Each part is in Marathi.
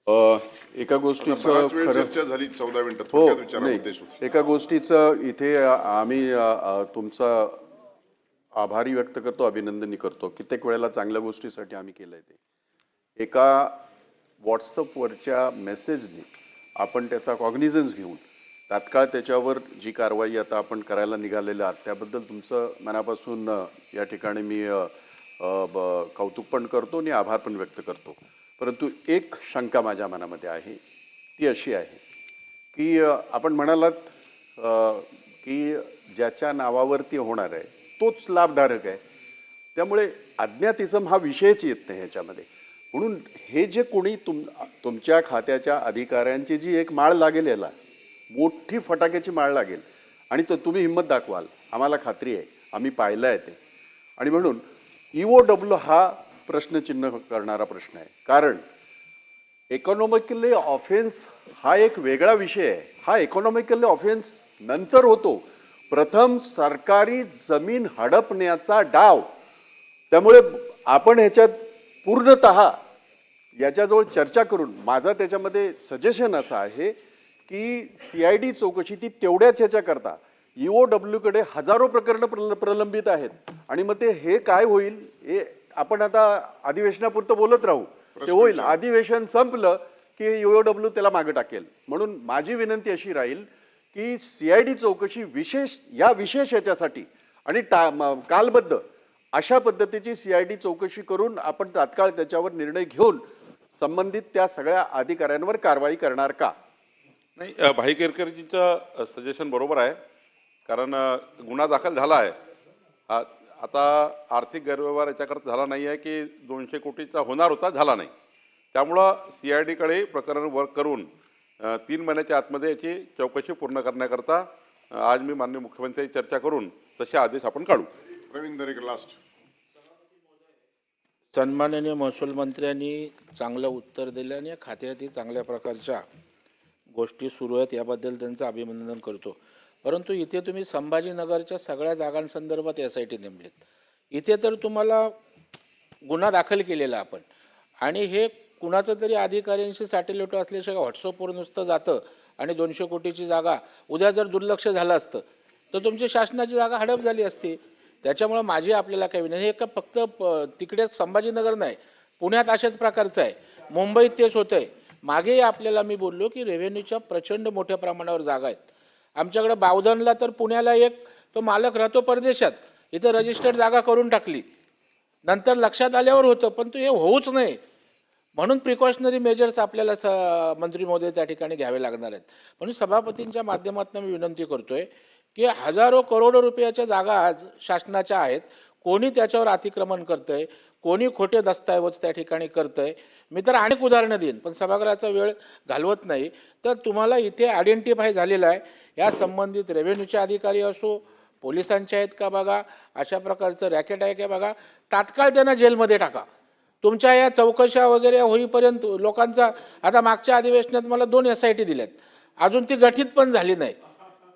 अ, एका गोष्टीचं बराच वेळ खरं चर्चा झाली 14 मिनिटं हो थोडक्यात विचारा नाही उद्देश होता. एका गोष्टीचं इथे आम्ही तुमचा आभारी व्यक्त करतो, अभिनंदनही करतो. कित्येक वेळेला चांगल्या गोष्टीसाठी आम्ही केलंय ते. एका व्हॉट्सअपवरच्या मेसेजने आपण त्याचा कॉग्निझन्स घेऊन तात्काळ त्याच्यावर जी कारवाई आता आपण करायला निघालेले आहात त्याबद्दल तुमचं मनापासून या ठिकाणी मी कौतुक पण करतो आणि आभार पण व्यक्त करतो. परंतु एक शंका माझ्या मनामध्ये आहे, ती अशी आहे की आपण म्हणालात की ज्याच्या नावावरती होणार आहे तोच लाभधारक आहे. त्यामुळे अज्ञातिसम हा विषयच येत नाही ह्याच्यामध्ये. म्हणून हे जे कोणी तुमच्या खात्याच्या अधिकाऱ्यांची जी एक माळ लागेल, याला मोठी फटाक्याची माळ लागेल आणि तो तुम्ही हिंमत दाखवाल, आम्हाला खात्री आहे, आम्ही पाहिलं आहे ते. आणि म्हणून EOW हा प्रश्नचिन्ह करणारा प्रश्न आहे. कारण इकॉनॉमिकली ऑफेन्स हा एक वेगळा विषय आहे. हा इकॉनॉमिकली ऑफेन्स नंतर होतो. प्रथम सरकारी जमीन हडपण्याचा डाव. त्यामुळे आपण ह्याच्यात पूर्णतः याच्याजवळ चर्चा करून माझा त्याच्यामध्ये सजेशन असं आहे की CID चौकशी ती तेवढ्याच ह्याच्या करता EOWकडे हजारो प्रकरणं प्रलंबित आहेत आणि मग ते हे काय होईल हे आपण आता अधिवेशनापुरतं बोलत राहू. ते होईल, अधिवेशन संपलं की EOW त्याला मागे टाकेल. म्हणून माझी विनंती अशी राहील की CID चौकशी विशेष याच्यासाठी आणि कालबद्ध अशा पद्धतीची CID चौकशी करून आपण तात्काळ त्याच्यावर निर्णय घेऊन संबंधित त्या सगळ्या अधिकाऱ्यांवर कारवाई करणार का? नाही, भाई केरकरजीचं सजेशन बरोबर आहे. कारण गुन्हा दाखल झाला आहे. आता आर्थिक गैरव्यवहार याच्याकरता झाला नाही आहे की 200 कोटीचा होणार होता, झाला नाही. त्यामुळं CIDकडे प्रकरण वर्क करून 3 महिन्याच्या आतमध्ये याची चौकशी पूर्ण करण्याकरता आज मी माननीय मुख्यमंत्र्यांची चर्चा करून तसे आदेश आपण काढू. प्रवीण दरेकर लास्ट. सन्माननीय महसूल मंत्र्यांनी चांगलं उत्तर दिलं आणि या खात्यातही चांगल्या प्रकारच्या गोष्टी सुरू आहेत, याबद्दल त्यांचं अभिनंदन करतो. परंतु इथे तुम्ही संभाजीनगरच्या सगळ्या जागांसंदर्भात SIT नेमलेत. इथे तर तुम्हाला गुन्हा दाखल केलेला आपण आणि हे कुणाचं तरी अधिकाऱ्यांशी सॅटेलाइट असल्याशिवाय व्हॉट्सअपवर नुसतं जातं आणि 200 कोटीची जागा उद्या जर दुर्लक्ष झालं असतं तर तुमची शासनाची जागा हडप झाली असती. त्याच्यामुळं माझी आपल्याला काही विनंती, हे का फक्त तिकडे संभाजीनगर नाही, पुण्यात अशाच प्रकारचं आहे, मुंबईत तेच होतं आहे. मागेही आपल्याला मी बोललो की रेव्हेन्यूच्या प्रचंड मोठ्या प्रमाणावर जागा आहेत. आमच्याकडे बावधनला तर पुण्याला एक तो मालक राहतो परदेशात, इथं रजिस्टर्ड जागा करून टाकली. नंतर लक्षात आल्यावर होतं, पण तो हे होऊच नाही म्हणून प्रिकॉशनरी मेजर्स आपल्याला मंत्री महोदय त्या ठिकाणी घ्यावे लागणार आहेत. म्हणून सभापतींच्या माध्यमातून मी विनंती करतोय की हजारो करोडो रुपयाच्या जागा आज शासनाच्या आहेत. कोणी त्याच्यावर अतिक्रमण करतंय, कोणी खोटे दस्तऐवज त्या ठिकाणी करतंय. मी तर अनेक उदाहरणं देईन, पण सभागृहाचा वेळ घालवत नाही. तर तुम्हाला इथे आयडेंटिफाय झालेलं आहे, या संबंधित रेव्हेन्यूचे अधिकारी असो, पोलिसांचे आहेत का बघा, अशा प्रकारचं रॅकेट आहे का बघा, तात्काळ त्यांना जेलमध्ये टाका. तुमच्या या चौकशा वगैरे होईपर्यंत लोकांचा, आता मागच्या अधिवेशनात मला 2 SIT दिल्यात, अजून ती गठीत पण झाली नाही.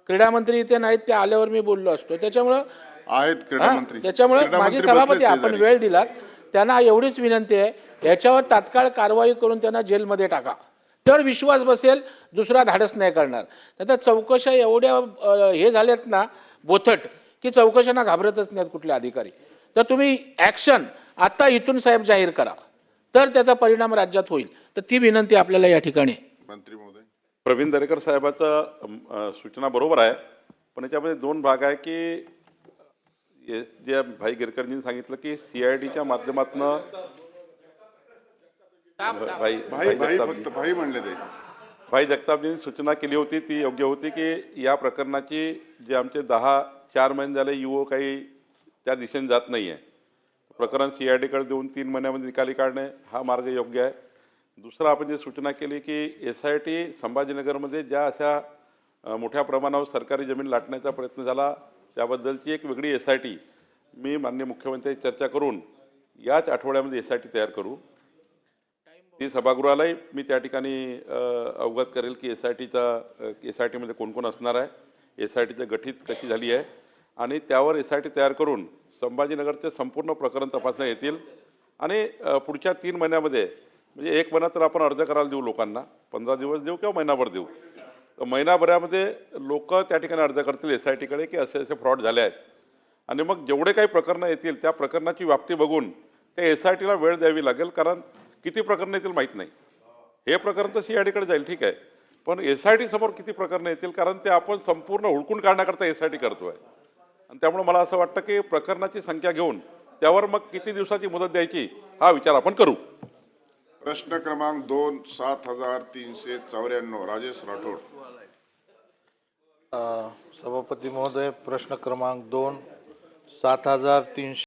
क्रीडा मंत्री इथे नाहीत, ते आल्यावर मी बोललो असतो. त्याच्यामुळं आहेत क्रीडा मंत्री. त्याच्यामुळे क्रीडा माझी मंत्री सभापती बसलेच आपण शेजारी. वेळ दिलात, त्यांना एवढीच विनंती आहे, याच्यावर तात्काळ कारवाई करून त्यांना जेलमध्ये टाका. तर विश्वास बसेल, दुसरा धाडस नाही करणार. त्याच्या चौकशा एवढ्या हे झाल्यात ना बोथट, की चौकशांना घाबरतच नाहीत कुठले अधिकारी. तर तुम्ही ॲक्शन आत्ता इथून साहेब जाहीर करा, तर त्याचा परिणाम राज्यात होईल. तर ती विनंती आपल्याला या ठिकाणी. मंत्री महोदय. प्रवीण दरेकर साहेबाचं सूचना बरोबर आहे, पण याच्यामध्ये 2 भाग आहे की जे भाई गिरकरजींनी सांगितलं की CIDच्या माध्यमातून भाई फक्त भाई म्हणले ते. भाई जगतापजींनी सूचना केली होती, ती योग्य होती की या प्रकरणाची जे आमचे 4 महिने झाले EO काही त्या दिशेने जात नाही आहे, प्रकरण CIDकडे देऊन 3 महिन्यामध्ये निकाली काढणे हा मार्ग योग्य आहे. दुसरं आपण जी सूचना केली की SIT संभाजीनगरमध्ये ज्या अशा मोठ्या प्रमाणावर सरकारी जमीन लाटण्याचा प्रयत्न झाला त्याबद्दलची एक वेगळी SIT मी माननीय मुख्यमंत्र्यांची चर्चा करून याच आठवड्यामध्ये SIT तयार करू. ती सभागृहालाही मी त्या ठिकाणी अवगत करेल की SITमध्ये कोण कोण असणार आहे, SITचं गठीत कशी झाली आहे आणि त्यावर SIT तयार करून संभाजीनगरचे संपूर्ण प्रकरण तपासण्यात येतील आणि पुढच्या 3 महिन्यामध्ये म्हणजे 1 महिना तर आपण अर्ज करायला देऊ लोकांना, 15 दिवस देऊ किंवा महिनाभर देऊ. तर महिनाभरामध्ये लोक त्या ठिकाणी अर्ज करतील SIT कडे की असे असे फ्रॉड झाले आहेत, आणि मग जेवढे काही प्रकरणं येतील त्या प्रकरणाची व्याप्ती बघून त्या SIT ला वेळ द्यावी लागेल, कारण किती प्रकरणं येतील माहीत नाही. हे प्रकरण तर CID कडे जाईल, ठीक आहे, पण SIT समोर किती प्रकरणं येतील, कारण ते आपण संपूर्ण हुडकून काढण्याकरता SIT करतोय. आणि त्यामुळे मला असं वाटतं की प्रकरणाची संख्या घेऊन त्यावर मग किती दिवसाची मुदत द्यायची हा विचार आपण करू. प्रश्न क्रमांक 2, 7394, राजेश राठोड. सभापती महोदय, प्रश्न क्रमांक 2, 7300